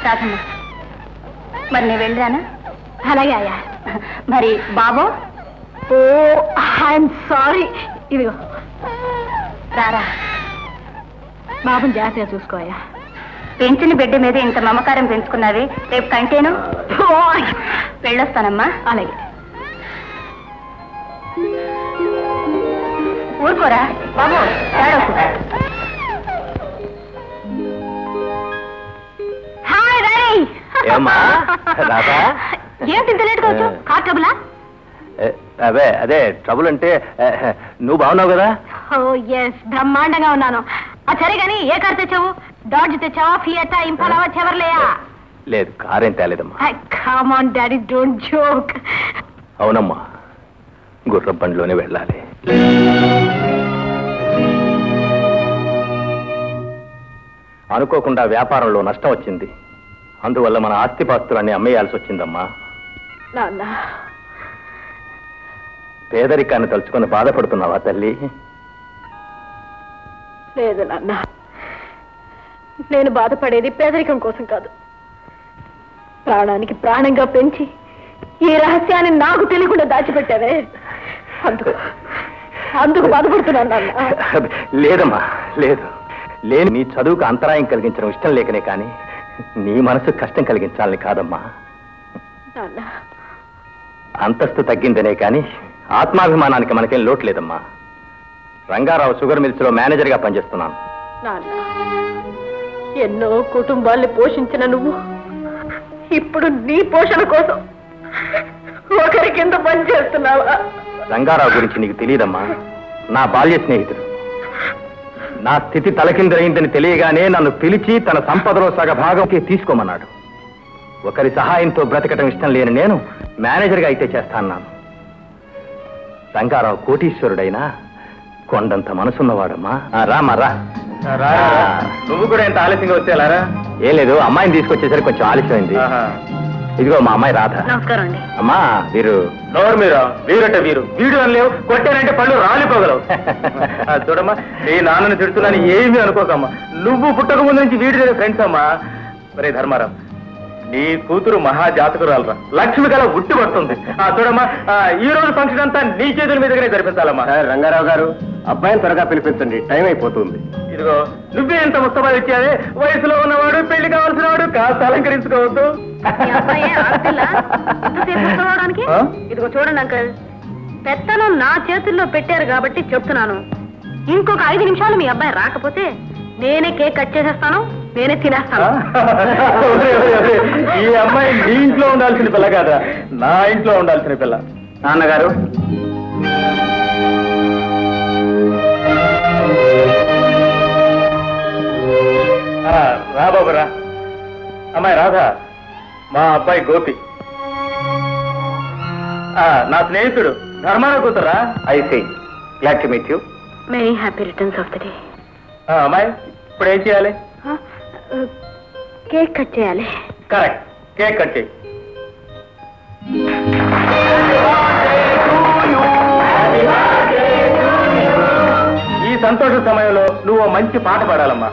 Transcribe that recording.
రాధమ్మ, మరి నేను వెళ్ళానా? అలాగే అయ్యా. మరి బాబు? ఓ ఐఎమ్ సారీ. ఇదిగో రారా, బాబుని జాగ్రత్తగా చూసుకోయా. పెంచిన బిడ్డ మీద ఇంత మమకారం పెంచుకున్నావే, రేపు కంటేను. వెళ్ళొస్తానమ్మా. అలాగే. ఊరుకోరా బాబు, ఏడవకు. హాయ్ రాణి. ఏం తింటలేడు కావచ్చు, కార్ ట్రబులా? అదే అదే ట్రబుల్ అంటే నువ్వు బాగున్నావు కదా? ఓ ఎస్, బ్రహ్మాండంగా ఉన్నాను. సరే గాని ఏ కార్ తెచ్చావు? డాడ్జ్ తెచ్చావా, ఫియటా, ఇంపాలావా, చెవర్లేయా? లేదు, కార్ ఏం తేలేదమ్మా. Come on daddy, don't joke. అవునమ్మా, గుర్రం బండిలోనే వెళ్ళాలి. అనుకోకుండా వ్యాపారంలో నష్టం వచ్చింది. అందువల్ల మన ఆస్తిపాస్తులన్నీ అమ్మేయాల్సి వచ్చిందమ్మా. నాన్న, పేదరికాన్ని తలుచుకొని బాధపడుతున్నావా తల్లి? లేదు నాన్న, నేను బాధపడేది పేదరికం కోసం కాదు. ప్రాణానికి ప్రాణంగా పెంచి ఈ రహస్యాన్ని నాకు తెలియకుండా దాచిపెట్టావే, అందుకు బాధపడుతున్నాను నాన్న. లేదమ్మా, లేదు. లేని నీ చదువుకు అంతరాయం కలిగించడం ఇష్టం లేకనే కానీ నీ మనసుకు కష్టం కలిగించాలని కాదమ్మా. అంతస్తు తగ్గిందనే కానీ ఆత్మాభిమానానికి మనకేం లోటు లేదమ్మా. రంగారావు షుగర్ మిల్స్ లో మేనేజర్ గా పనిచేస్తున్నాను. ఎన్నో కుటుంబాల్ని పోషించిన నువ్వు ఇప్పుడు నీ పోషణ కోసం ఒకరి కింద పనిచేస్తున్నావా? రంగారావు గురించి నీకు తెలియదమ్మా. నా బాల్య స్నేహితుడు. నా స్థితి తలకిందరైందని తెలియగానే నన్ను పిలిచి తన సంపదలో సగభాగంకి తీసుకోమన్నాడు. ఒకరి సహాయంతో బ్రతకటం ఇష్టం లేని నేను మేనేజర్గా అయితే చేస్తాన్నాను. రంగారావు కోటీశ్వరుడైనా కొండంత మనసున్నవాడమ్మా. రామా రా. నువ్వు కూడా ఎంత ఆలస్యంగా వచ్చేలారా? ఏం లేదు, అమ్మాయిని తీసుకొచ్చేసరికి కొంచెం ఆలస్యమైంది. ఇదిగో మా అమ్మాయి రాధ. నమస్కారం అండి. అమ్మా వీరు. నోరు మీరు, వీరంటే వీరు. వీడు అని లేవు, కొట్టానంటే పళ్ళు రాలిపోగలవు. చూడమ్మా, నీ నాన్నని తిడుతున్నాను ఏమీ అనుకోకమ్మా. నువ్వు పుట్టక ముందు నుంచి వీడి ఫ్రెండ్స్ అమ్మా. మరే ధర్మారావు, నీ కూతురు మహా జాతకురాలరా, లక్ష్మి కల ఉట్టి పడుతుంది. చూడమ్మా, ఈ రోజు ఫంక్షన్ అంతా నీ చేతుల మీదగానే జరిపించాలమ్మా. రంగారావు గారు, అబ్బాయిని త్వరగా పిలిపించండి, టైం అయిపోతుంది. ఇదిగో నువ్వే ఎంత ముస్తబాలు ఇచ్చావే, వయసులో ఉన్నవాడు, పెళ్లి కావాల్సిన వాడు, కాస్త అలంకరించుకోవద్దు. ఇదిగో చూడండి అంకల్, పెత్తనం నా చేతుల్లో పెట్టారు కాబట్టి చెప్తున్నాను. ఇంకొక 5 నిమిషాలు మీ అబ్బాయి రాకపోతే నేనే కేక్ కట్ చేసేస్తాను, నేనే తినేస్తాను. ఈ అమ్మాయి నీ ఇంట్లో ఉండాల్సిన పిల్ల కాదా, నా ఇంట్లో ఉండాల్సిన పిల్ల. నాన్నగారు, రా బాబు రా. అమ్మాయి రాధా, మా అబ్బాయి గోపి. నా స్నేహితుడు ధర్మారావు కూతురా. I see, glad to meet you. Many happy returns of the day. అమ్మాయి, ఇప్పుడు ఏం చేయాలి? కేక్ కట్ చేయాలి. కరెక్ట్, కేక్ కట్ చేయి. ఈ సంతోష సమయంలో నువ్వు మంచి పాట పాడాలమ్మా.